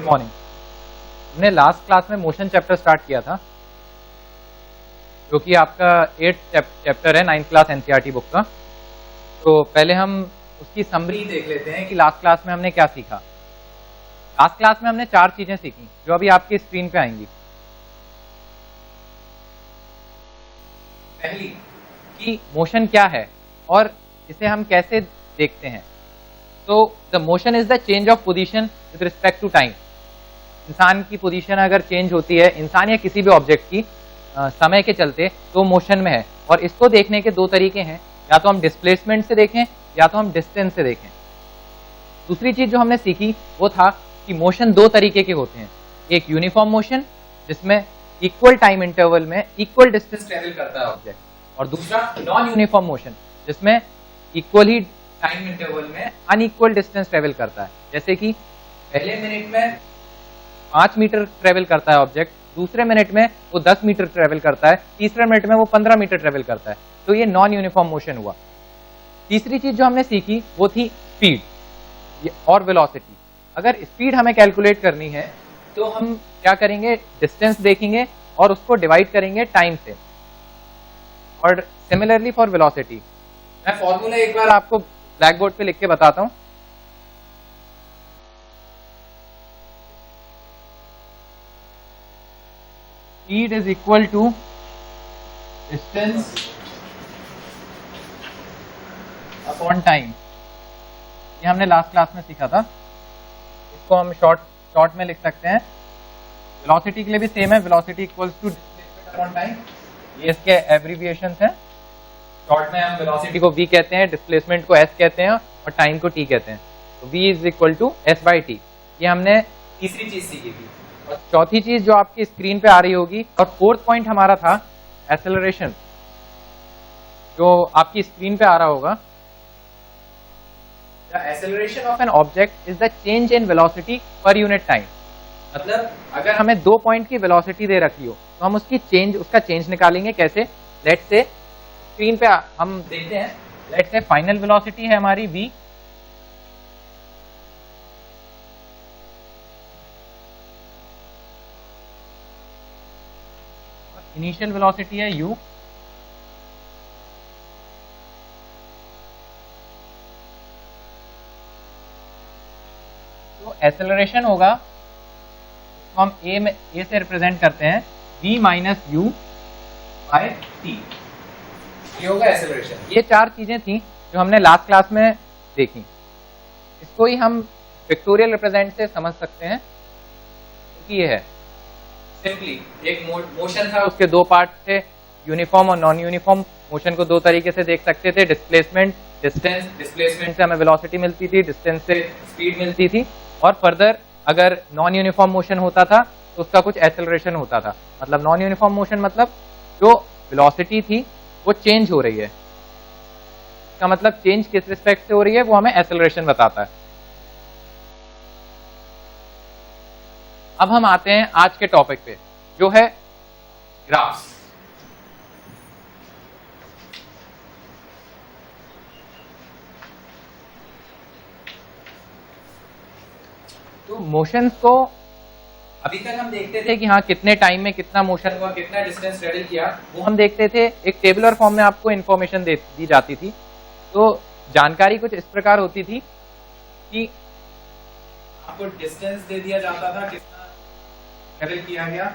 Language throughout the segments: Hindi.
मॉर्निंग। हमने लास्ट क्लास में मोशन चैप्टर स्टार्ट किया था, जो कि आपका 8th चैप्टर है 9th क्लास एनसीईआरटी बुक का। तो पहले हम उसकी समरी देख लेते हैं कि लास्ट क्लास में हमने क्या सीखा। लास्ट क्लास में हमने 4 चीजें सीखी जो अभी आपकी स्क्रीन पे आएंगी। पहली कि मोशन क्या है और इसे हम कैसे देखते हैं। तो the motion is the change of position with respect to time. इंसान की पोजीशन अगर चेंज होती है, इंसान या किसी भी ऑब्जेक्ट की समय के चलते, तो मोशन में है। और इसको देखने के 2 तरीके हैं, या तो हम डिस्प्लेसमेंट से देखें या तो हम डिस्टेंस से देखें। दूसरी चीज जो हमने सीखी वो था कि मोशन 2 तरीके के होते हैं। एक यूनिफॉर्म मोशन जिसमें इक्वल टाइम इंटरवल में इक्वल डिस्टेंस ट्रेवल करता है ऑब्जेक्ट, और दूसरा नॉन यूनिफॉर्म मोशन जिसमें इक्वल ही टाइम इंटरवल में अनइक्वल डिस्टेंस ट्रेवल करता है। जैसे कि पहले मिनट में 5 मीटर ट्रेवल करता है ऑब्जेक्ट, दूसरे मिनट में वो 10 मीटर ट्रेवल करता है, तीसरे मिनट में वो 15 मीटर ट्रेवल करता है। तो ये नॉन यूनिफॉर्म मोशन हुआ। तीसरी चीज जो हमने सीखी वो थी स्पीड और वेलोसिटी। अगर स्पीड हमें कैलकुलेट करनी है तो हम क्या करेंगे, डिस्टेंस देखेंगे और उसको डिवाइड करेंगे टाइम से। और सिमिलरली फॉर वेलोसिटी, मैं फॉर्मूला एक बार आपको ब्लैक बोर्ड पे लिख के बताता हूं। Speed is equal to distance upon time. ये हमने लास्ट क्लास में सीखा था। इसको हम शॉर्ट में लिख सकते हैं। वेलोसिटी के लिए भी सेम है, velocity equals to displacement upon time. ये इसके एब्रिविएशंस हैं। शॉर्ट में हम वेलोसिटी को v कहते हैं, डिस्प्लेसमेंट को s कहते हैं और टाइम को t कहते हैं। तो v is equal to s/t। ये हमने तीसरी चीज सीखी थी। और चौथी चीज जो आपकी स्क्रीन पे आ रही होगी, और 4th पॉइंट हमारा था एक्सेलरेशन, जो आपकी स्क्रीन पे आ रहा होगा। The acceleration of an object is the change in velocity per unit time। मतलब अगर हमें 2 पॉइंट की वेलोसिटी दे रखी हो तो हम उसका चेंज निकालेंगे कैसे। लेट्स से स्क्रीन पे हम देखते हैं, लेट्स से फाइनल वेलोसिटी है हमारी v, इनिशियल वेलोसिटी है u। तो एक्सेलरेशन होगा, तो हम a से रिप्रेजेंट करते हैं v minus u by t। ये होगा एक्सेलरेशन। ये 4 चीजें थी जो हमने लास्ट क्लास में देखी। इसको ही हम पिक्टोरियल रिप्रेजेंट से समझ सकते हैं कि ये है सिंपली एक मोशन था, उसके 2 पार्ट थे, यूनिफॉर्म और नॉन यूनिफॉर्म। मोशन को 2 तरीके से देख सकते थे, डिस्प्लेसमेंट, डिस्टेंस। डिस्प्लेसमेंट से हमें वेलोसिटी मिलती थी, डिस्टेंस से स्पीड मिलती थी। और फर्दर अगर नॉन यूनिफॉर्म मोशन होता था तो उसका कुछ एक्सेलरेशन होता था। मतलब नॉन यूनिफॉर्म मोशन मतलब जो वेलोसिटी थी वो चेंज हो रही है, इसका मतलब चेंज किस रिस्पेक्ट से हो रही है वो हमें एक्सेलरेशन बताता है। अब हम आते हैं आज के टॉपिक पे, जो है ग्राफ्स। तो मोशंस को अभी तक हम देखते थे कि हाँ कितने टाइम में कितना मोशन हुआ, कितना डिस्टेंस ट्रेवल किया, वो हम देखते थे। एक टेबुलर फॉर्म में आपको इन्फॉर्मेशन दी जाती थी। तो जानकारी कुछ इस प्रकार होती थी कि आपको डिस्टेंस दे दिया जाता था, कितना ट्रेवल किया गया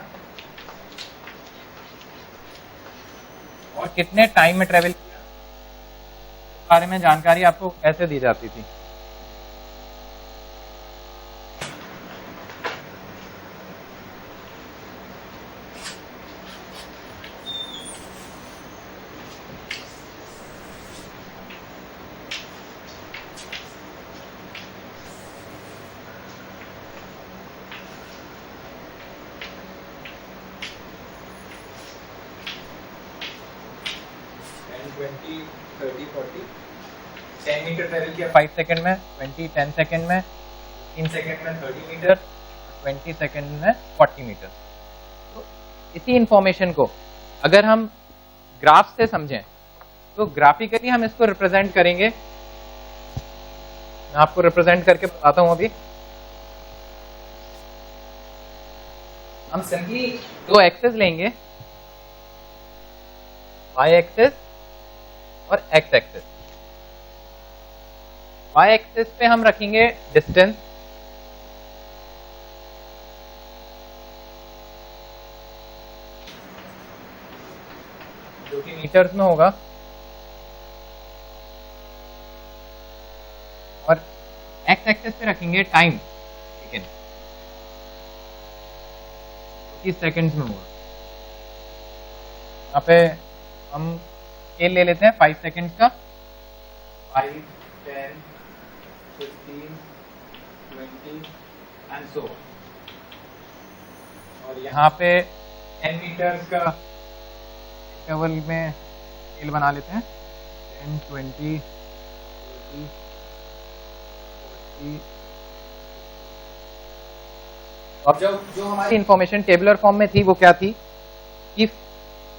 और कितने टाइम में ट्रेवल किया, इस बारे में जानकारी आपको ऐसे दी जाती थी। मीटर ट्रेवल किया 5 सेकंड में, 10 सेकंड में, 15 सेकंड में 30 मीटर, 20 सेकंड में 40 मीटर। तो इसी इंफॉर्मेशन को अगर हम ग्राफ से समझें तो ग्राफिकली हम इसको रिप्रेजेंट करेंगे। मैं आपको रिप्रेजेंट करके बताता हूं अभी। हम सिंपली दो एक्सेस लेंगे, वाई एक्सेस और एक्स एक्सेस। वाई एक्सेस पे हम रखेंगे डिस्टेंस, जो कि मीटर्स में होगा, और एक्स एक्सेस पे रखेंगे टाइम, सेकेंड, जो कि सेकेंड्स में होगा। यहाँ पे हम स्केल ले लेते हैं 5 सेकेंड्स का, 5, 10, 15, 20 एंड सो। और यहाँ पे 10 मीटर्स का इंटरवल में स्केल बना लेते हैं, 10, 20, 30, 40। अब जो हमारी इंफॉर्मेशन टेबुलर फॉर्म में थी वो क्या थी कि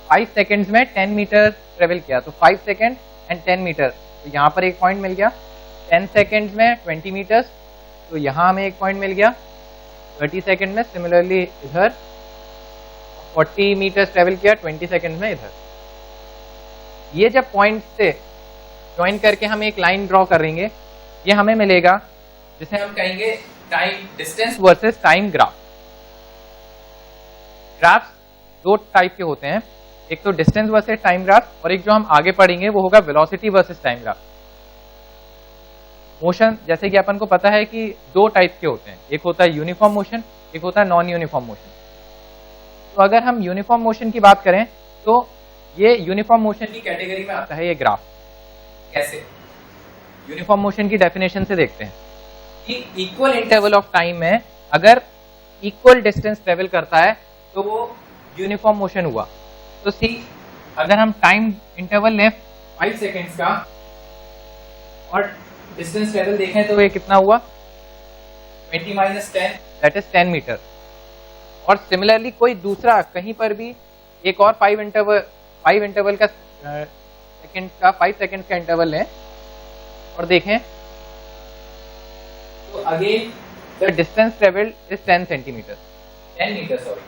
5 सेकेंड्स में 10 मीटर ट्रेवल किया, तो 5 सेकेंड एंड 10 मीटर, तो यहाँ पर एक पॉइंट मिल गया। 10 सेकेंड्स में 20 मीटर्स, तो यहाँ हमें एक पॉइंट मिल गया। 30 सेकेंड में सिमिलरली इधर 40 मीटर्स ट्रेवल किया 20 सेकेंड में इधर। ये जब पॉइंट से ज्वाइन करके हम एक लाइन ड्रॉ करेंगे, ये हमें मिलेगा जिसे हम कहेंगे time distance versus time graph. Graphs दो टाइप के होते हैं, एक तो डिस्टेंस वर्सेस टाइम ग्राफ, और एक जो हम आगे पढ़ेंगे वो होगा velocity versus time graph. Motion जैसे कि अपन को पता है कि दो टाइप के होते हैं, एक होता है यूनिफॉर्म मोशन, एक होता है नॉन यूनिफॉर्म मोशन। तो अगर हम यूनिफॉर्म मोशन की बात करें तो ये यूनिफॉर्म मोशन की कैटेगरी में आता है ये ग्राफ। कैसे? यूनिफॉर्म मोशन की डेफिनेशन से देखते हैं कि इक्वल इंटरवल ऑफ टाइम में अगर इक्वल डिस्टेंस ट्रेवल करता है तो वो यूनिफॉर्म मोशन हुआ। तो सी, अगर हम टाइम इंटरवल लें 5 सेकेंड्स का और डिस्टेंस ट्रेवल देखें तो ये कितना हुआ, 20 - 10 दैट इज 10 मीटर। और सिमिलरली कोई दूसरा कहीं पर भी एक और 5 इंटरवल का सेकेंड का 5 सेकेंड का इंटरवल लें और देखें तो again the distance travelled is 10 centimetre, 10 metre sorry.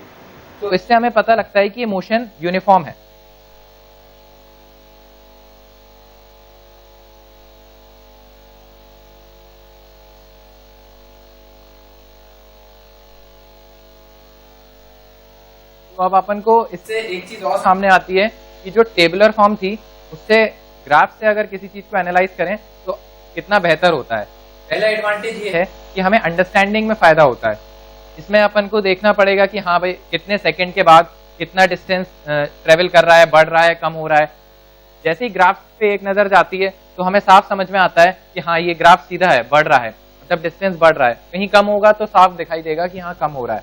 तो इससे हमें पता लगता है कि ये मोशन यूनिफॉर्म है। तो अब अपन को इससे एक चीज और सामने आती है कि जो टेबुलर फॉर्म थी उससे ग्राफ से अगर किसी चीज को एनालाइज करें तो कितना बेहतर होता है। पहला एडवांटेज ये है कि हमें अंडरस्टैंडिंग में फायदा होता है। इसमें अपन को देखना पड़ेगा कि हाँ भाई कितने सेकंड के बाद कितना डिस्टेंस ट्रेवल कर रहा है, बढ़ रहा है, कम हो रहा है। जैसे ही ग्राफ पे एक नजर जाती है तो हमें साफ समझ में आता है कि हाँ ये ग्राफ सीधा है, बढ़ रहा है, मतलब डिस्टेंस बढ़ रहा है। कहीं कम होगा तो साफ दिखाई देगा कि हाँ कम हो रहा है।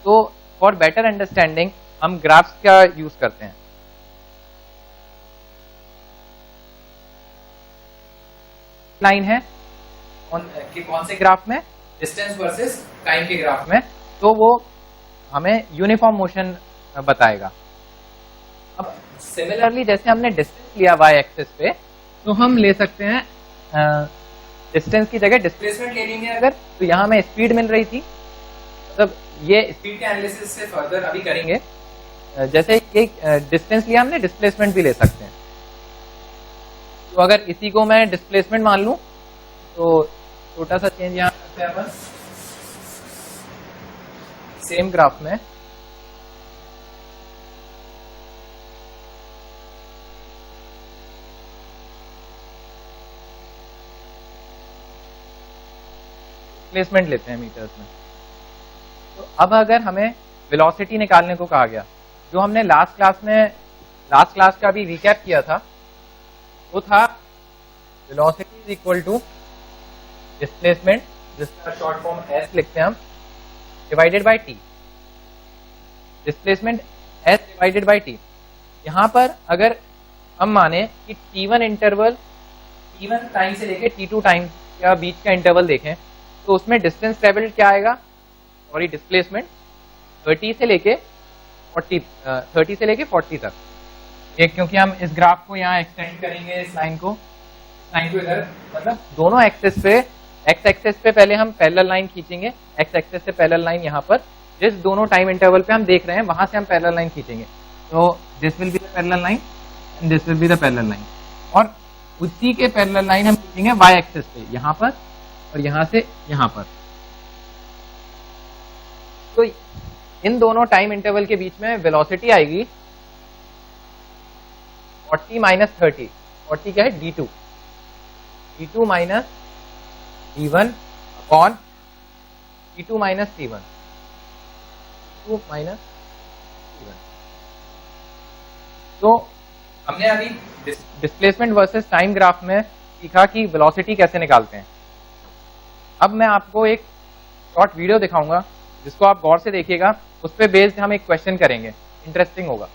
तो फॉर बेटर अंडरस्टैंडिंग हम ग्राफ्स का यूज करते हैं। लाइन है कौन से ग्राफ में, डिस्टेंस वर्सेस टाइम के ग्राफ में, तो वो हमें यूनिफॉर्म मोशन बताएगा। अब सिमिलरली जैसे हमने डिस्टेंस लिया वाई एक्सिस पे, तो हम ले सकते हैं डिस्टेंस की जगह डिस्प्लेसमेंट ले लेंगे अगर, तो यहाँ हमें स्पीड मिल रही थी, मतलब ये स्पीड के एनालिसिस से फर्दर अभी करेंगे। जैसे एक डिस्टेंस लिया हमने, डिस्प्लेसमेंट भी ले सकते हैं। तो अगर इसी को मैं डिस्प्लेसमेंट मान लूं तो छोटा सा चेंज यहाँ करते हैं अपन, सेम ग्राफ में डिस्प्लेसमेंट लेते हैं मीटर्स में। तो अब अगर हमें वेलोसिटी निकालने को कहा गया, जो हमने लास्ट क्लास का भी रिकैप किया था, वो था velocity is equal to displacement, जिसका शॉर्ट फॉर्म एस लिखते हैं हम, divided by t. Displacement s divided by t. यहां पर अगर हम माने कि t1 इंटरवल, t1 टाइम से लेके t2 टाइम का बीच का इंटरवल देखें, तो उसमें डिस्टेंस ट्रेवल क्या आएगा, सॉरी डिस्प्लेसमेंट 30 से लेके 40 तक। एक क्योंकि हम इस ग्राफ को यहाँ एक्सटेंड करेंगे, इस लाइन को इधर, मतलब दोनों एक्सेस पे, एक्स एक्सेस पे पहले हम पैरेलल लाइन खींचेंगे, एक्स एक्सेस से पैरेलल लाइन यहाँ पर जिस दोनों टाइम इंटरवल पे हम देख रहे हैं वहां से हम पैरेलल लाइन खींचेंगे। तो this will be the parallel line and this will be the parallel line, और उसी के पैरेलल लाइन हम खींचेंगे वाई एक्सिस पे, यहाँ पर और यहाँ से यहाँ पर। तो इन दोनों टाइम इंटरवल के बीच में वेलोसिटी आएगी 40 माइनस 30। 40 क्या है, d2, d2 minus d1 upon d2 minus c1, d2 minus c1। तो हमने अभी डिस्प्लेसमेंट वर्सेस टाइम ग्राफ में सीखा कि वेलोसिटी कैसे निकालते हैं। अब मैं आपको एक शॉर्ट वीडियो दिखाऊंगा जिसको आप गौर से देखिएगा, उस पर बेस्ड हम एक क्वेश्चन करेंगे, इंटरेस्टिंग होगा।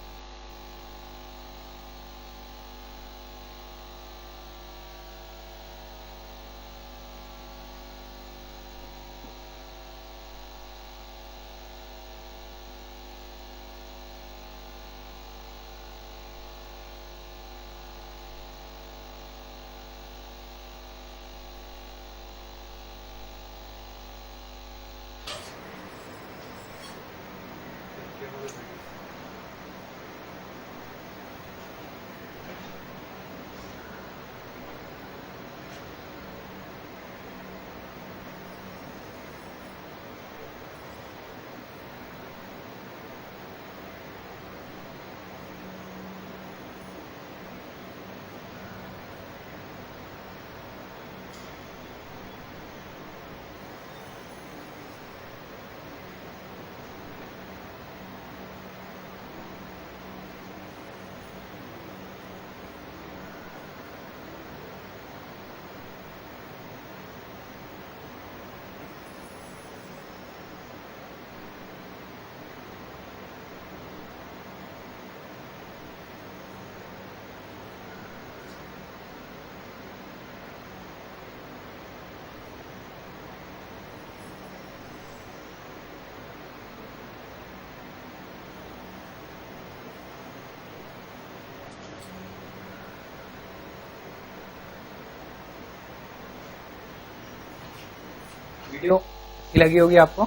वीडियो अच्छी लगी होगी आपको,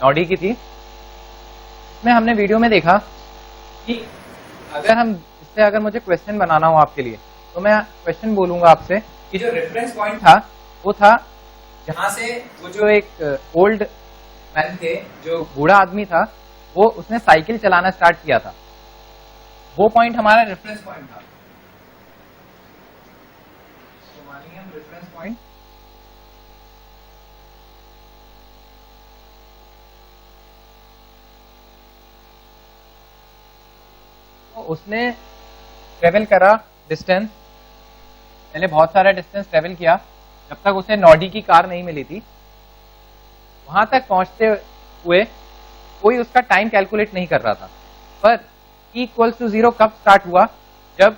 नॉडी की थी। इसमें हमने वीडियो में देखा कि अगर मुझे क्वेश्चन बनाना हो आपके लिए, तो मैं क्वेश्चन बोलूंगा आपसे कि जो रेफरेंस पॉइंट था वो था जहां से वो जो एक ओल्ड मैन थे, जो बूढ़ा आदमी था, वो उसने साइकिल चलाना स्टार्ट किया था, वो पॉइंट हमारा रेफरेंस पॉइंट था। तो मानिए हम रेफरेंस पॉइंट उसने ट्रेवल करा डिस्टेंस, पहले बहुत सारा डिस्टेंस ट्रेवल किया जब तक उसे नॉडी की कार नहीं मिली थी। वहां तक पहुंचते हुए कोई उसका टाइम कैलकुलेट नहीं कर रहा था, पर t = 0 कब स्टार्ट हुआ, जब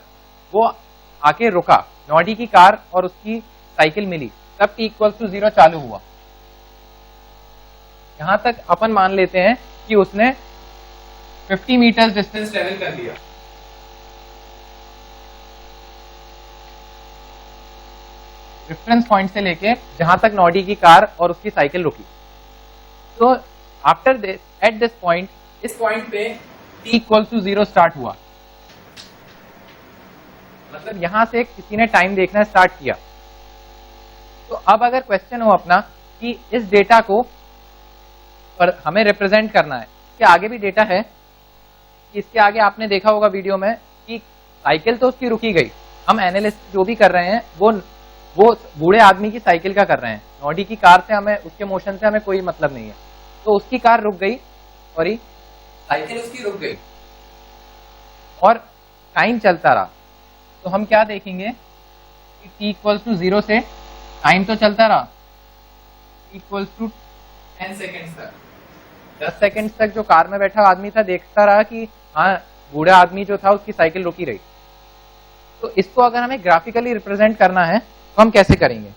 वो आके रुका, नॉडी की कार और उसकी साइकिल मिली, तब t = 0 चालू हुआ। यहां तक अपन मान लेते हैं कि उसने 50 मीटर डिस्टेंस ट्रेवल कर लिया। रेफरेंस पॉइंट से लेके जहां तक नॉडी की कार और उसकी साइकिल रुकी। तो after this, at this point, इस पॉइंट पे t = 0 स्टार्ट हुआ, मतलब यहां से किसी ने टाइम देखना स्टार्ट किया। तो अब अगर क्वेश्चन हो अपना कि इस डेटा को पर हमें रिप्रेजेंट करना है, इसके आगे भी डेटा है, इसके आगे आपने देखा होगा वीडियो में कि साइकिल तो उसकी रुकी गई, हम एनालिस्ट जो भी कर रहे हैं वो बूढ़े आदमी की साइकिल का कर रहे हैं, नॉडी की कार से हमें, उसके मोशन से हमें कोई मतलब नहीं है। तो उसकी कार रुक गई, सॉरी साइकिल उसकी रुक गई और टाइम चलता रहा। तो हम क्या देखेंगे कि t = 0 से टाइम तो चलता रहा, t = 10 सेकेंड्स तक, 10 सेकेंड्स तक जो कार में बैठा आदमी था देखता रहा कि हाँ बूढ़ा आदमी जो था उसकी साइकिल रुकी रही। तो इसको अगर हमें ग्राफिकली रिप्रेजेंट करना है तो हम कैसे करेंगे?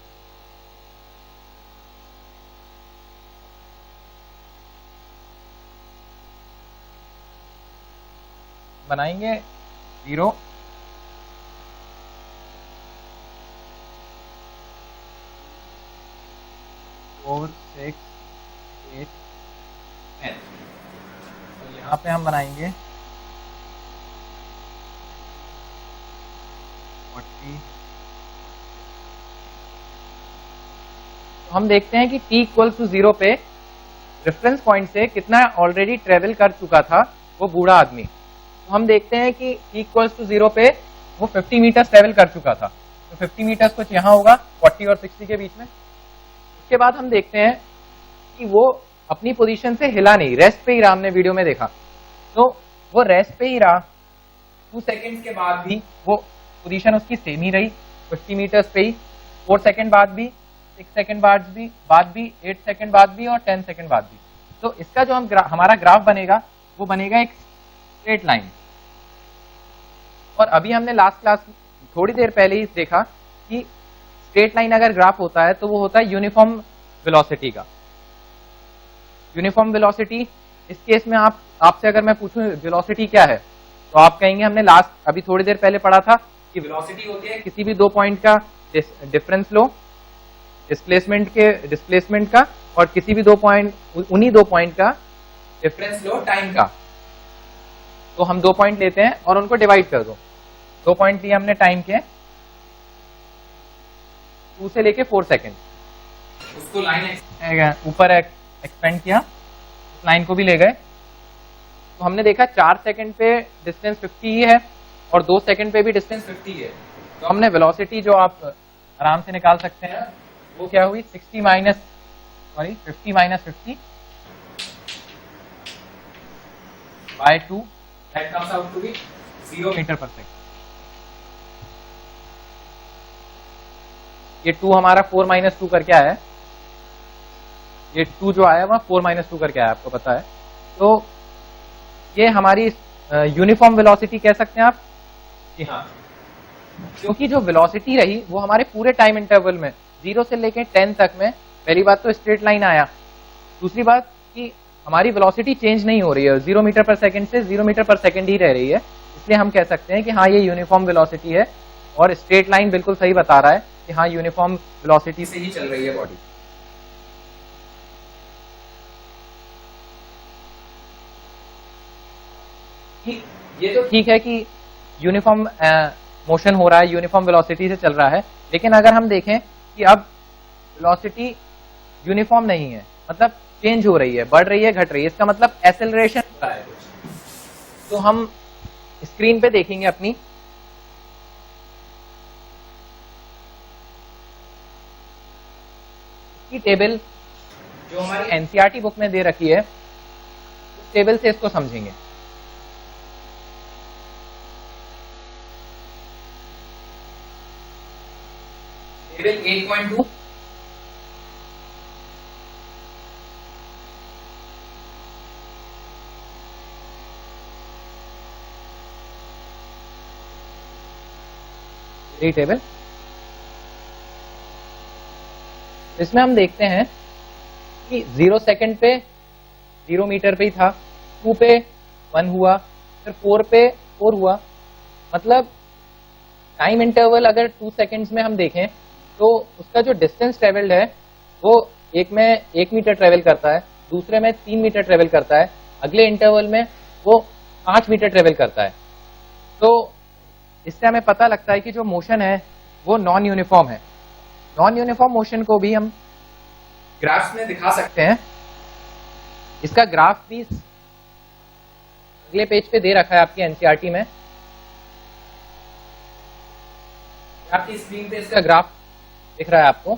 बनाएंगे 0, 4, 6, 8, 10। यहाँ पे हम बनाएंगे 40। तो हम देखते हैं कि t इक्वल टू 0 पे रेफरेंस पॉइंट से कितना ऑलरेडी ट्रेवल कर चुका था वो बूढ़ा आदमी। तो हम देखते हैं कि t इक्वल टू 0 पे वो 50 मीटर्स ट्रेवल कर चुका था। तो 50 मीटर्स कुछ यहाँ होगा 40 और 60 के बीच में। उसके बाद हम देखते हैं कि वो अपनी पोजीशन से हिला नहीं, रेस्ट पे ही रहा। हमने वीडियो में देखा तो वो रेस्ट पे ही रहा। 2 सेकेंड के बाद भी वो पोजीशन उसकी सेम ही रही 50 मीटर्स पे ही। 4 सेकेंड बाद भी, 6 सेकेंड बाद भी, 8 सेकेंड बाद भी और 10 सेकेंड बाद भी। तो इसका जो हमारा ग्राफ बनेगा वो बनेगा एक स्ट्रेट लाइन। और अभी हमने लास्ट क्लास थोड़ी देर पहले ही देखा कि स्ट्रेट लाइन अगर ग्राफ होता है तो वो होता है यूनिफॉर्म वेलोसिटी का। यूनिफॉर्म वेलोसिटी, इस केस में आपसे अगर मैं पूछूं वेलोसिटी क्या है तो आप कहेंगे हमने लास्ट अभी थोड़ी देर पहले पढ़ा था कि वेलोसिटी होती है किसी भी 2 पॉइंट का डिफरेंस लो डिस्प्लेसमेंट का, और किसी भी 2 पॉइंट उन्हीं 2 पॉइंट का डिफरेंस लो टाइम का। तो हम 2 पॉइंट लेते हैं और उनको डिवाइड कर दो। 2 पॉइंट लिए हमने टाइम के 2 से लेके 4 सेकेंड, उसको लाइन ऊपर एक्सपेंड किया, उस लाइन को भी ले गए। तो हमने देखा 4 सेकेंड पे डिस्टेंस 50 ही है और 2 सेकेंड पे भी डिस्टेंस 50 है। तो हमने वेलोसिटी जो आप आराम से निकाल सकते हैं वो क्या हुई 50 minus 50 by 2, that comes out to be 0 metre per second. ये 2 हमारा 4 माइनस 2 करके आया है। ये 2 जो आया वह 4 माइनस 2 करके आया, आपको पता है। तो ये हमारी यूनिफॉर्म वेलोसिटी कह सकते हैं आप कि हाँ, क्योंकि जो वेलोसिटी रही वो हमारे पूरे टाइम इंटरवल में 0 से लेके 10 तक में, पहली बात तो स्ट्रेट लाइन आया, दूसरी बात कि हमारी वेलोसिटी चेंज नहीं हो रही है, 0 मीटर पर सेकंड से 0 मीटर पर सेकंड ही रह रही है। इसलिए हम कह सकते हैं कि हाँ ये यूनिफॉर्म वेलोसिटी है। और स्ट्रेट लाइन बिल्कुल सही बता रहा है कि हाँ यूनिफॉर्म वेलोसिटी से ही चल रही है बॉडी। ये तो ठीक है कि यूनिफॉर्म मोशन हो रहा है, यूनिफॉर्म वेलोसिटी से चल रहा है, लेकिन अगर हम देखें कि अब वेलोसिटी यूनिफॉर्म नहीं है, मतलब चेंज हो रही है, बढ़ रही है, घट रही है, इसका मतलब एक्सेलरेशन हो रहा है कुछ। तो हम स्क्रीन पे देखेंगे अपनी की टेबल जो हमारी एनसीईआरटी बुक में दे रखी है, उस टेबल से इसको समझेंगे। टेबल 8.2 टेबल, इसमें हम देखते हैं कि 0 सेकंड पे 0 मीटर पे ही था, 2 पे 1 हुआ, फिर 4 पे 4 हुआ। मतलब टाइम इंटरवल अगर 2 सेकंड्स में हम देखें तो उसका जो डिस्टेंस ट्रेवल्ड है वो एक में 1 मीटर ट्रेवल करता है, दूसरे में 3 मीटर ट्रेवल करता है, अगले इंटरवल में वो 5 मीटर ट्रेवल करता है। तो इससे हमें पता लगता है कि जो मोशन है वो नॉन यूनिफॉर्म है। नॉन यूनिफॉर्म मोशन को भी हम ग्राफ्स में दिखा सकते हैं। इसका ग्राफ भी अगले पेज पे दे रखा है आपकी एनसीईआरटी में। आपकी स्क्रीन पे इसका ग्राफ दिख रहा है आपको।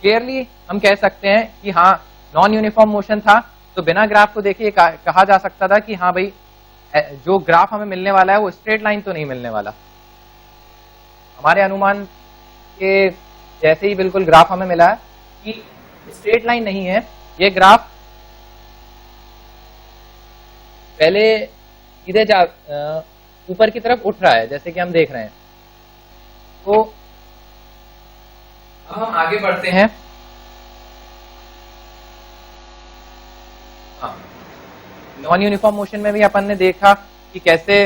क्लियरली हम कह सकते हैं कि हाँ नॉन यूनिफॉर्म मोशन था, तो बिना ग्राफ को देखे कहा जा सकता था कि हाँ भाई जो ग्राफ हमें मिलने वाला है वो स्ट्रेट लाइन तो नहीं मिलने वाला। हमारे अनुमान के जैसे ही बिल्कुल ग्राफ हमें मिला है कि स्ट्रेट लाइन नहीं है, ये ग्राफ पहले सीधे ऊपर की तरफ उठ रहा है, जैसे कि हम देख रहे हैं। तो अब हम आगे बढ़ते हैं। नॉन यूनिफॉर्म मोशन में भी अपन ने देखा कि कैसे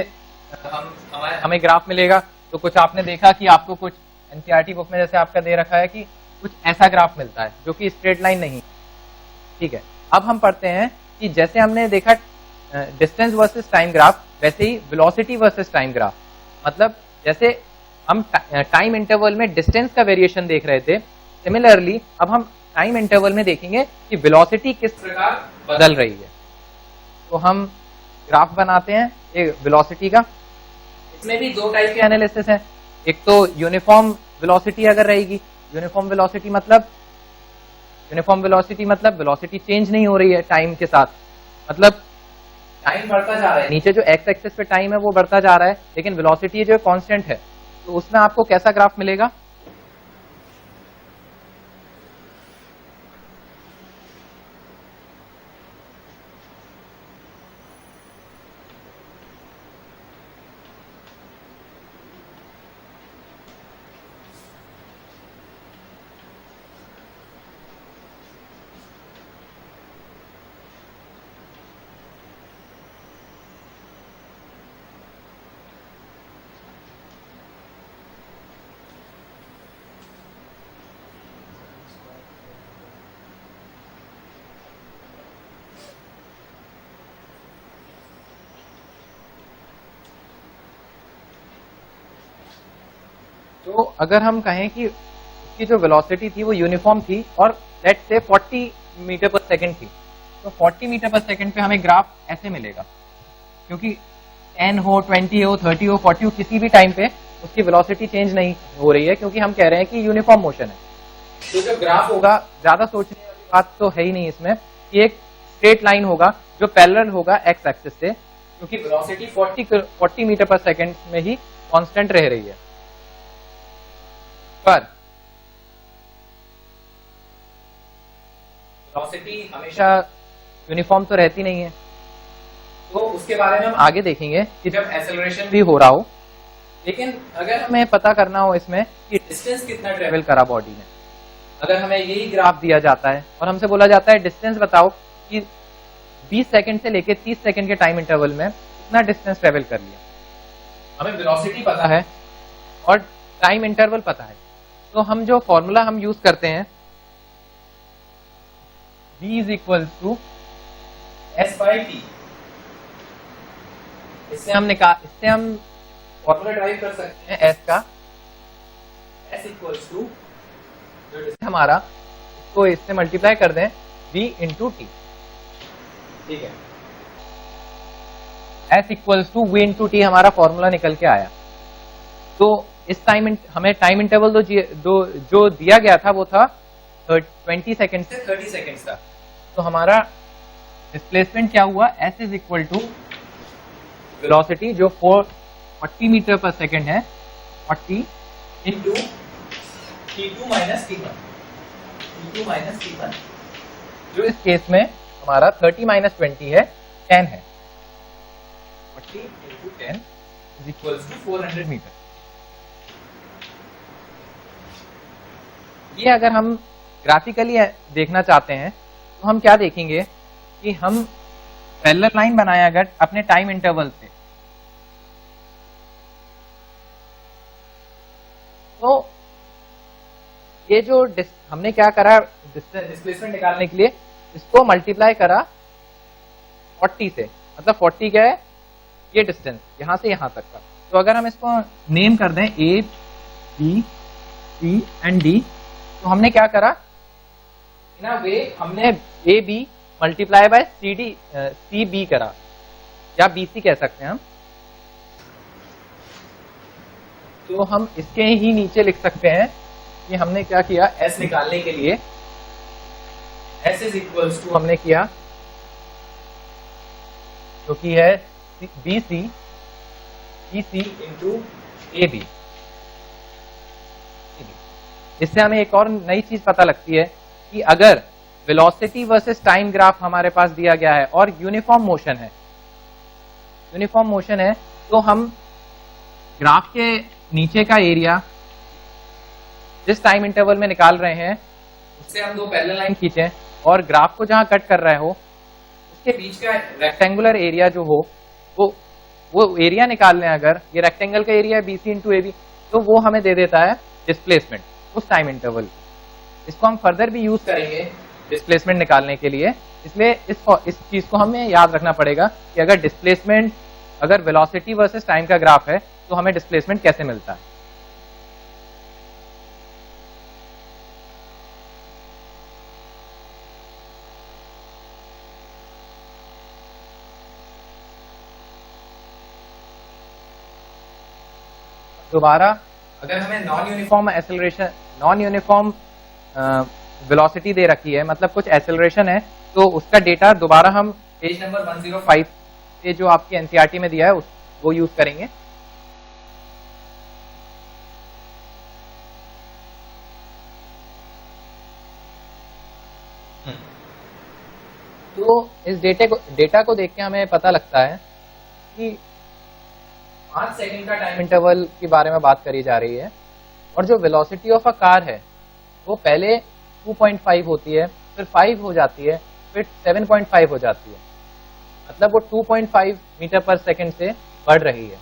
हमें ग्राफ मिलेगा। तो कुछ आपने देखा कि आपको कुछ एनसीईआरटी बुक में जैसे आपका दे रखा है कि कुछ ऐसा ग्राफ मिलता है जो कि स्ट्रेट लाइन नहीं। ठीक है, अब हम पढ़ते हैं कि जैसे हमने देखा डिस्टेंस वर्सेस टाइम ग्राफ, वैसे ही वेलोसिटी वर्सेस टाइम ग्राफ, मतलब जैसे हम टाइम इंटरवल में डिस्टेंस का वेरिएशन देख रहे थे, सिमिलरली अब हम टाइम इंटरवल में देखेंगे कि वेलोसिटी किस प्रकार बदल रही है। तो हम ग्राफ बनाते हैं एक वेलोसिटी का। इसमें भी दो टाइप के एनालिसिस हैं। एक तो यूनिफॉर्म वेलोसिटी अगर रहेगी, यूनिफॉर्म वेलोसिटी मतलब वेलोसिटी चेंज नहीं हो रही है टाइम के साथ, मतलब टाइम बढ़ता जा रहा है, नीचे जो एक्स एक्सिस पे टाइम है वो बढ़ता जा रहा है, लेकिन वेलोसिटी जो कांस्टेंट है। तो उसमें आपको कैसा ग्राफ मिलेगा? तो अगर हम कहें कि उसकी जो वेलोसिटी थी वो यूनिफॉर्म थी और लेट से 40 मीटर पर सेकंड थी, तो 40 मीटर पर सेकंड पे हमें ग्राफ ऐसे मिलेगा, क्योंकि 10 हो, 20 हो, 30 हो, 40 हो, किसी भी टाइम पे उसकी वेलोसिटी चेंज नहीं हो रही है, क्योंकि हम कह रहे हैं कि यूनिफॉर्म मोशन है। तो जो ग्राफ होगा, ज्यादा सोचने वाली बात तो है ही नहीं इसमें, कि एक स्ट्रेट लाइन होगा जो पैरेलल होगा एक्स एक्सिस से, क्योंकि वेलोसिटी 40 मीटर पर सेकंड में ही कांस्टेंट रह रही है। पर वेलोसिटी हमेशा यूनिफॉर्म तो रहती नहीं है, तो उसके बारे में हम आगे देखेंगे कि जब एक्सेलरेशन भी हो रहा हो। लेकिन अगर हमें पता करना हो इसमें कि डिस्टेंस कितना ट्रेवल करा बॉडी ने, अगर हमें यही ग्राफ दिया जाता है और हमसे बोला जाता है डिस्टेंस बताओ कि 20 सेकंड से लेकर 30 सेकंड के टाइम इंटरवल में कितना डिस्टेंस ट्रेवल कर लिया, हमें वेलोसिटी पता है और टाइम इंटरवल पता है, तो हम जो फॉर्मूला हम यूज करते हैं v is equal to s by t, इससे हम फॉर्मूला ड्राइव कर सकते हैं s का, s इक्वल टू जो हमारा इसको इससे मल्टीप्लाई कर दें v इंटू टी, ठीक है, s equal to v into t हमारा फॉर्मूला निकल के आया। तो इस हमें टाइम इंटरवल जो दिया गया था वो था 20 सेकंड से 30 सेकंड तक। तो हमारा डिस्प्लेसमेंट क्या हुआ? s is equal to velocity जो 40 मीटर पर सेकंड है, 40 इंटू t2 माइनस t1, जो इस केस में हमारा 30 माइनस 20 है, 10 है, 40 into 10 is equal to 400 metre. ये अगर हम ग्राफिकली देखना चाहते हैं तो हम क्या देखेंगे कि हम पैरेलल लाइन बनाए अगर अपने टाइम इंटरवल से, तो ये जो हमने क्या करा डिस्प्लेसमेंट निकालने के लिए, इसको मल्टीप्लाई करा 40 से, मतलब 40 क्या है? ये डिस्टेंस यहां से यहां तक का। तो अगर हम इसको नेम कर दें A, B, C and D, तो हमने क्या करा इन अ वे, हमने A B multiply by C B करा, या बी सी कह सकते हैं हम। तो हम इसके ही नीचे लिख सकते हैं कि हमने क्या किया, एस निकालने के लिए एस इज इक्वल्स टू हमने किया जो कि है B C into A B. इससे हमें एक और नई चीज पता लगती है कि अगर वेलोसिटी वर्सेस टाइम ग्राफ हमारे पास दिया गया है और यूनिफॉर्म मोशन है, तो हम ग्राफ के नीचे का एरिया जिस टाइम इंटरवल में निकाल रहे हैं उससे हम दो पैरेलल लाइन खींचें और ग्राफ को जहां कट कर रहे हो उसके बीच का रेक्टेंगुलर एरिया जो हो वो एरिया निकाल लें। अगर ये रेक्टेंगल का एरिया है BC इंटू AB, तो वो हमें दे देता है डिस्प्लेसमेंट उस टाइम इंटरवल। इसको हम फर्दर भी यूज करेंगे डिस्प्लेसमेंट निकालने के लिए। इसलिए इस चीज को हमें याद रखना पड़ेगा कि अगर डिस्प्लेसमेंट, अगर वेलोसिटी वर्सेस टाइम का ग्राफ है तो हमें डिस्प्लेसमेंट कैसे मिलता है। दोबारा अगर हमें non uniform acceleration, non uniform velocity दे रखी है, मतलब कुछ एक्सेलरेशन है, तो उसका डेटा दोबारा हम पेज नंबर 105 पे जो आपके एनसीईआरटी में दिया है वो यूज करेंगे। तो इस डेटा को देख के हमें पता लगता है कि 5 सेकंड का टाइम इंटरवल के बारे में बात करी जा रही है, और जो वेलोसिटी ऑफ अ कार है वो पहले 2.5 होती है, फिर 5 हो जाती है, फिर 7.5 हो जाती है, मतलब वो 2.5 मीटर पर सेकंड से बढ़ रही है,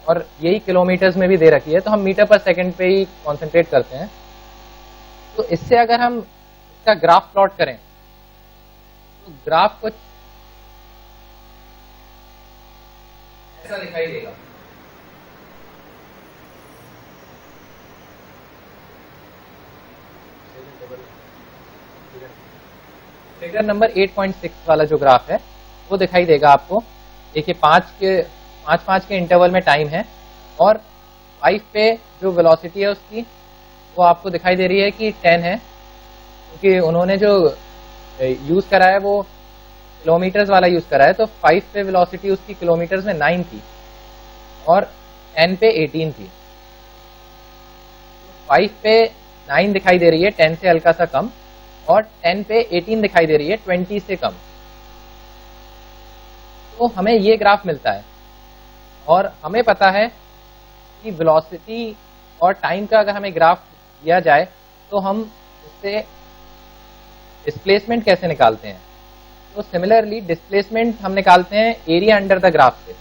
और यही किलोमीटर्स में भी दे रखी है, तो हम मीटर पर सेकंड पे ही कॉन्सेंट्रेट करते हैं। तो इससे अगर हम इसका ग्राफ प्लॉट करें तो ग्राफ कुछ ऐसा दिखाई देगा। फिगर नंबर 8.6 वाला जो ग्राफ है वो दिखाई देगा आपको। देखिए 5 के इंटरवल में टाइम है, और 5 पे जो वेलोसिटी है उसकी वो आपको दिखाई दे रही है कि 10 है, क्योंकि उन्होंने जो यूज करा है वो किलोमीटर्स वाला यूज करा है। तो 5 पे वेलोसिटी उसकी किलोमीटर्स में 9 थी और 10 पे 18 थी। 5 पे 9 दिखाई दे रही है, 10 से हल्का सा कम, और 10 पे 18 दिखाई दे रही है, 20 से कम। तो हमें ये ग्राफ मिलता है, और हमें पता है कि वेलोसिटी और टाइम का अगर हमें ग्राफ दिया जाए तो हम उससे डिस्प्लेसमेंट कैसे निकालते हैं। तो सिमिलरली डिस्प्लेसमेंट हम निकालते हैं एरिया अंडर द ग्राफ से।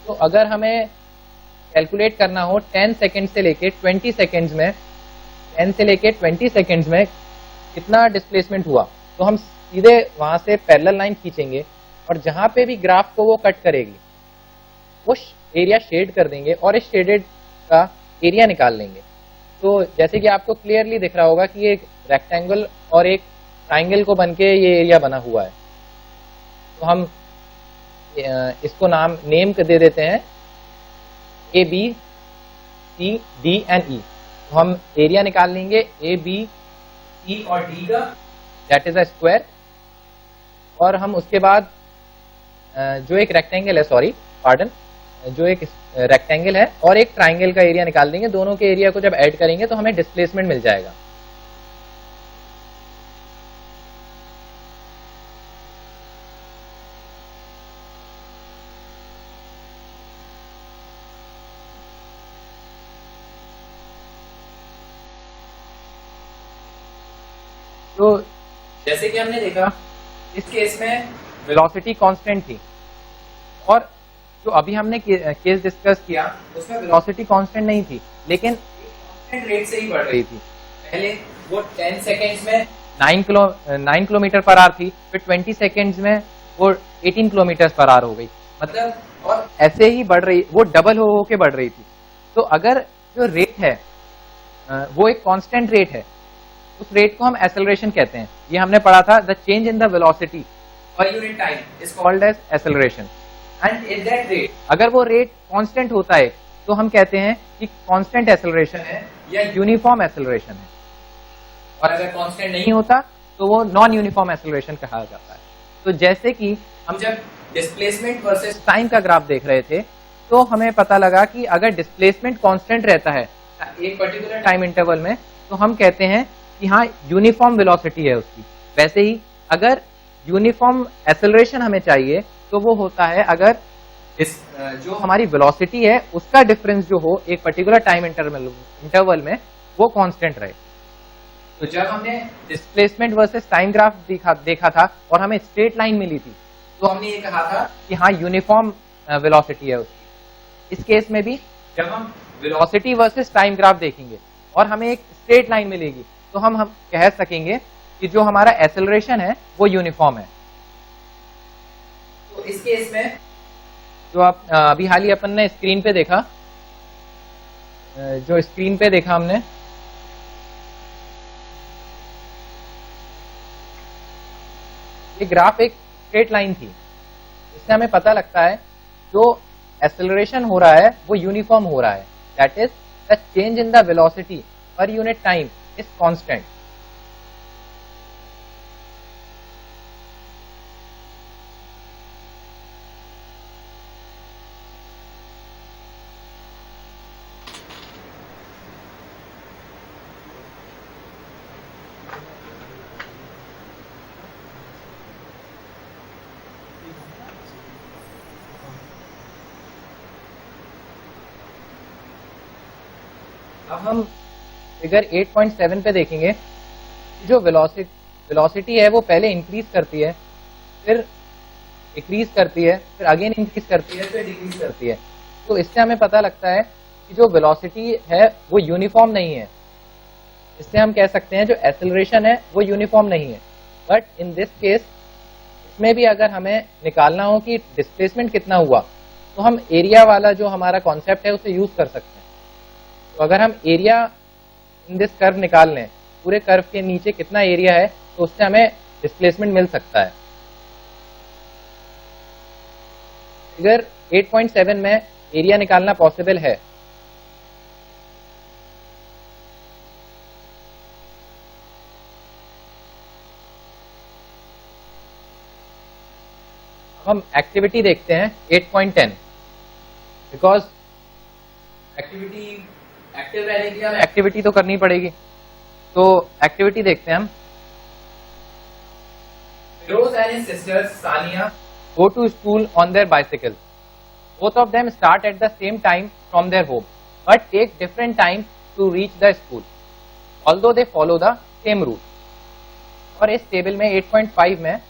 तो अगर हमें कैलकुलेट करना हो 10 सेकेंड से लेके 20 सेकेंड्स में, 10 से लेके 20 सेकेंड्स में कितना डिस्प्लेसमेंट हुआ, तो हम सीधे वहां से पैरेलल लाइन खींचेंगे, और जहां पे भी ग्राफ को वो कट करेगी वो एरिया शेड कर देंगे, और इस शेडेड का एरिया निकाल लेंगे। तो जैसे कि आपको क्लियरली दिख रहा होगा कि एक रेक्टेंगल और एक ट्राइंगल को बनके ये एरिया बना हुआ है। तो हम इसको नेम दे देते हैं A B C D and E. तो हम एरिया निकाल लेंगे ए बी सी और डी का, दैट इज अ स्क्वायर, और हम उसके बाद जो एक रेक्टेंगल है, जो एक रेक्टेंगल है और एक ट्राइंगल का एरिया निकाल देंगे। दोनों के एरिया को जब ऐड करेंगे तो हमें डिस्प्लेसमेंट मिल जाएगा। तो जैसे कि हमने देखा इस केस में वेलोसिटी कांस्टेंट थी, और जो अभी हमने केस डिस्कस किया उसमें वेलोसिटी कांस्टेंट नहीं थी, लेकिन कांस्टेंट रेट से ही बढ़ रही थी। पहले वो 10 सेकेंड्स में 9 किलोमीटर पर आवर थी, फिर 20 सेकेंड्स में वो 18 किलोमीटर पर आवर हो गई, मतलब, और ऐसे ही बढ़ रही, वो डबल हो के बढ़ रही थी। तो अगर जो रेट है वो एक कांस्टेंट रेट है, उस रेट को हम एक्सेलरेशन कहते हैं। ये हमने पढ़ा था, the change in the velocity per unit time is called as acceleration. And it that rate, अगर वो रेट कांस्टेंट होता है तो हम कहते हैं कि कांस्टेंट एक्सेलरेशन है या यूनिफॉर्म एक्सेलरेशन है, और अगर कांस्टेंट नहीं होता तो वो नॉन यूनिफॉर्म एक्सेलरेशन कहा जाता है। तो जैसे कि हम जब डिस्प्लेसमेंट वर्सेस टाइम का ग्राफ देख रहे थे तो हमें पता लगा कि अगर डिस्प्लेसमेंट कांस्टेंट रहता है एक पर्टिकुलर टाइम इंटरवल में तो हम कहते हैं कि हाँ यूनिफॉर्म वेलोसिटी है उसकी। वैसे ही अगर यूनिफॉर्म एक्सेलरेशन हमें चाहिए तो वो होता है अगर इस जो हमारी वेलोसिटी है उसका डिफरेंस जो हो एक पर्टिकुलर टाइम इंटरवल में वो कांस्टेंट रहे। तो जब हमने डिस्प्लेसमेंट वर्सेस टाइम ग्राफ देखा था और हमें स्ट्रेट लाइन मिली थी तो हमने ये कहा था कि हाँ यूनिफॉर्म वेलोसिटी है उसकी। इस केस में भी जब हम वेलोसिटी वर्सेस टाइम ग्राफ देखेंगे और हमें एक स्ट्रेट लाइन मिलेगी तो हम कह सकेंगे कि जो हमारा एक्सेलरेशन है वो यूनिफॉर्म है। तो इस केस में जो आप अभी हाल ही अपन ने स्क्रीन पे देखा, जो स्क्रीन पे देखा हमने, ये ग्राफ एक स्ट्रेट लाइन थी। इससे हमें पता लगता है जो एक्सेलरेशन हो रहा है वो यूनिफॉर्म हो रहा है, that is the change in the velocity per unit time is constant. अब हम फिगर 8.7 पे देखेंगे, जो वेलोसिटी है वो पहले इंक्रीज करती है, फिर डिक्रीज करती है, फिर अगेन इंक्रीज करती है, फिर डिक्रीज करती है। तो इससे हमें पता लगता है कि जो वेलोसिटी है वो यूनिफॉर्म नहीं है। इससे हम कह सकते हैं जो एक्सेलरेशन है वो यूनिफॉर्म नहीं है। बट इन दिस केस इसमें भी अगर हमें निकालना हो कि डिस्प्लेसमेंट कितना हुआ, तो हम एरिया वाला जो हमारा कॉन्सेप्ट है उसे यूज कर सकते हैं। तो अगर हम एरिया इन दिस कर्व निकाल लें, पूरे कर्व के नीचे कितना एरिया है, तो उससे हमें डिस्प्लेसमेंट मिल सकता है। फिगर 8.7 में एरिया निकालना पॉसिबल है। हम एक्टिविटी देखते हैं 8.10, बिकॉज एक्टिविटी एक्टिव रहने के लिए हमें एक्टिविटी तो करनी पड़ेगी। तो एक्टिविटी देखते हैं हम। Firoz and his sister Sania go to school on their bicycles. Both of them start at the same time from their home, but take different time to reach the school, although they follow the same route. और इस टेबल में 8.5 में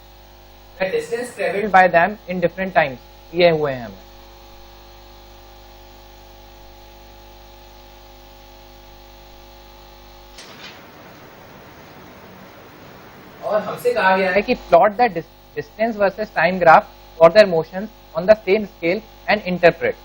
the distance traveled by them in different times दिए हुए हैं हमें। और हमसे कहा गया है कि plot the distance versus time graph for their motions on the same scale and interpret.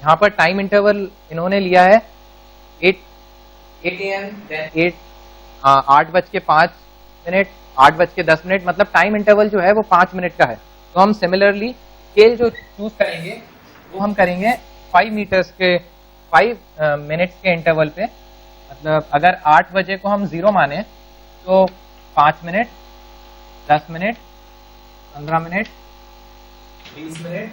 यहाँ पर टाइम इंटरवल इन्होंने लिया है 8 AM, then 8:05, 8:10, मतलब टाइम इंटरवल जो है वो 5 मिनट का है। तो हम सिमिलरली स्केल जो चूज करेंगे वो हम करेंगे 5 मिनट्स के इंटरवल पे। मतलब अगर 8 बजे को हम 0 माने तो 5 minute, 10 minute, 15 minute, 20 minute,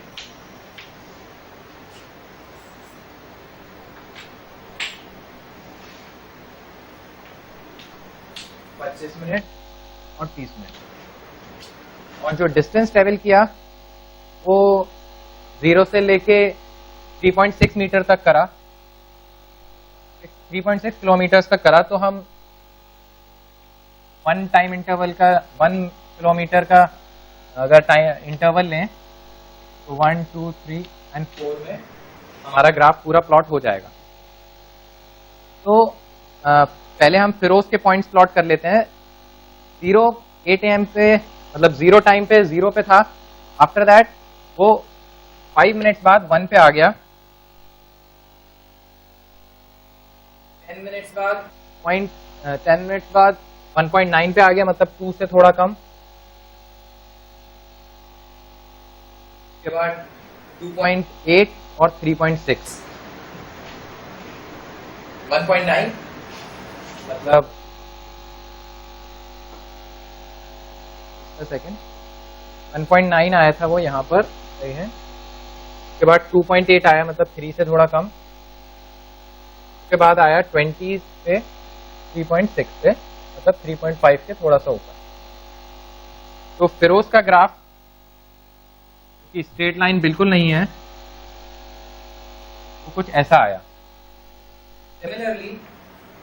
25 minute और 30 मिनट। और जो डिस्टेंस ट्रेवल किया वो 0 से लेके 3.6 मीटर तक करा, 3.6 किलोमीटर तक करा। तो हम 1 टाइम इंटरवल का 1 किलोमीटर का अगर टाइम इंटरवल लें तो 1, 2, 3 और 4 में हमारा ग्राफ पूरा प्लॉट हो जाएगा। तो पहले हम फिरोज के पॉइंट्स प्लॉट कर लेते हैं। 8 AM पे, मतलब 0 टाइम पे 0 पे था। आफ्टर दैट वो 5 मिनट्स बाद 1 पे आ गया, 10 मिनट्स बाद 1.9 पे आ गया, मतलब 2 से थोड़ा कम। उसके बाद 2.8 और 3.6, 1.9 मतलब सेकेंड 1.9 आया था वो यहाँ पर, सही है। उसके बाद 2.8 आया, मतलब 3 से थोड़ा कम। उसके बाद आया 20 से 3.6 पे, मतलब 3.5 के थोड़ा सा ऊपर। तो फिरोज का ग्राफ की स्ट्रेट लाइन बिल्कुल नहीं है, वो कुछ ऐसा आया। सिमिलरली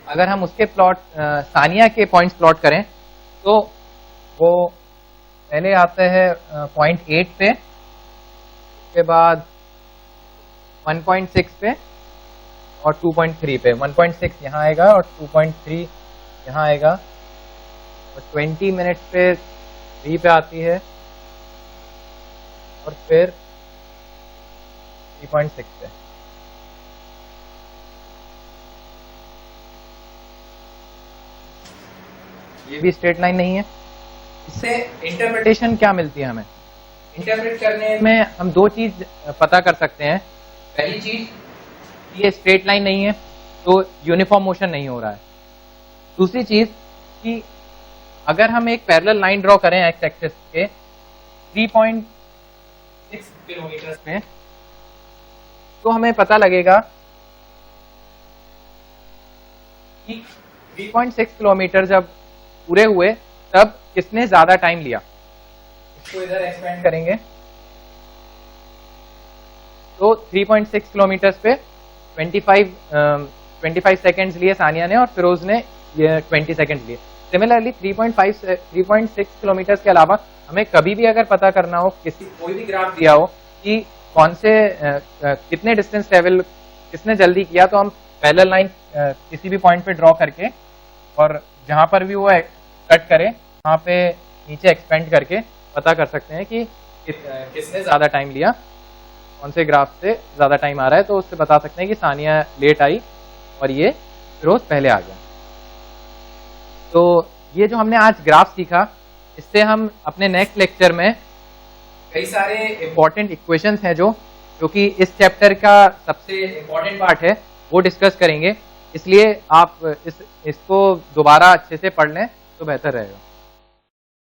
अगर हम उसके प्लॉट सानिया के पॉइंट्स प्लॉट करें तो वो पहले आते हैं 0.8 पे, उसके बाद 1.6 पे और 2.3 पे। 1.6 यहाँ आएगा और 2.3 यहाँ आएगा, और 20 मिनट पे 3 पे आती है और फिर 3.6 पे। ये भी स्ट्रेट लाइन नहीं है। इससे इंटरप्रिटेशन क्या मिलती है हमें? इंटरप्रेट करने में हम दो चीज पता कर सकते हैं। पहली चीज, ये स्ट्रेट लाइन नहीं है तो यूनिफॉर्म मोशन नहीं हो रहा है। दूसरी चीज कि अगर हम एक पैरेलल लाइन ड्रॉ करें एक्स एक्सिस के 3.6 किलोमीटर में, तो हमें पता लगेगा कि 3.6 किलोमीटर जब पूरे हुए तब किसने ज्यादा टाइम लिया। इसको इधर एक्सपेंड करेंगे तो 3.6 किलोमीटर पे 25 सेकेंड्स लिए सानिया ने और फिरोज ने ये 20 सेकेंड्स लिए। सिमिलरली 3.6 किलोमीटर के अलावा हमें कभी भी अगर पता करना हो, कोई भी ग्राफ दिया हो कि कौन से कितने डिस्टेंस ट्रेवल किसने जल्दी किया, तो हम पैरेलल लाइन किसी भी पॉइंट पे ड्रॉ करके और जहां पर भी वो कट करे वहां पे नीचे एक्सपेंड करके पता कर सकते हैं कि किसने ज्यादा टाइम लिया, कौन से ग्राफ से ज्यादा टाइम आ रहा है। तो उससे बता सकते हैं कि सानिया लेट आई और ये फिरोज पहले आ गया। तो ये जो हमने आज ग्राफ सीखा, इससे हम अपने नेक्स्ट लेक्चर में कई सारे इंपॉर्टेंट इक्वेशंस हैं जो कि इस चैप्टर का सबसे इंपॉर्टेंट पार्ट है, वो डिस्कस करेंगे। इसलिए आप इसको दोबारा अच्छे से पढ़ लें तो बेहतर रहेगा।